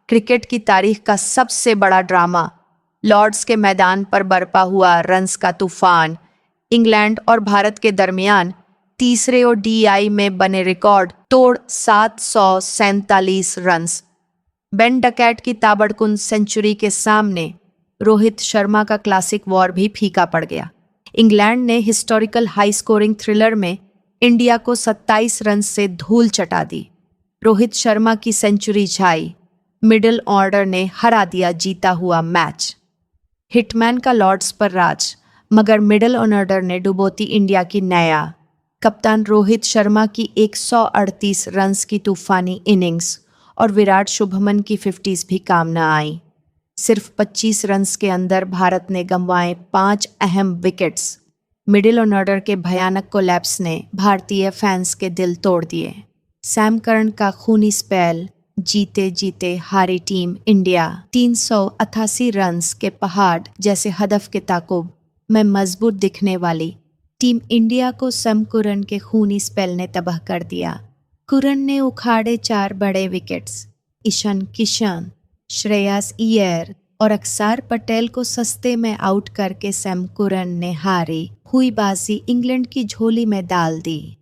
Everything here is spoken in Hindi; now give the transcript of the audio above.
क्रिकेट की तारीख का सबसे बड़ा ड्रामा, लॉर्ड्स के मैदान पर बरपा हुआ रन्स का तूफान, इंग्लैंड और भारत के दरमियान तीसरे ओडीआई में बने रिकॉर्ड तोड़ 747 रन्स। बेन डकैट की ताबड़तोड़ सेंचुरी के सामने रोहित शर्मा का क्लासिक वॉर भी फीका पड़ गया। इंग्लैंड ने हिस्टोरिकल हाई स्कोरिंग थ्रिलर में इंडिया को 27 रन से धूल चटा दी। रोहित शर्मा की सेंचुरी छाई, मिडिल ऑर्डर ने हरा दिया जीता हुआ मैच। हिटमैन का लॉर्ड्स पर राज, मगर मिडिल ऑर्डर ने डुबोती इंडिया की नया। कप्तान रोहित शर्मा की 138 रन्स की तूफानी इनिंग्स और विराट शुभमन की 50s भी काम न आई। सिर्फ 25 रन्स के अंदर भारत ने गंवाए 5 अहम विकेट्स। मिडिल ऑर्डर के भयानक कोलैप्स ने भारतीय फैंस के दिल तोड़ दिए। सैम करन का खूनी स्पेल, जीते जीते हारी टीम इंडिया 388 रन्स के पहाड़ जैसे हदफ के ताकुब में मजबूत दिखने वाली टीम इंडिया को सैम करन के खूनी स्पेल ने तबाह कर दिया। करन ने उखाड़े 4 बड़े विकेट्स। ईशान किशन, श्रेयस अय्यर और अक्षर पटेल को सस्ते में आउट करके सैम करन ने हारी हुई बाजी इंग्लैंड की झोली में डाल दी।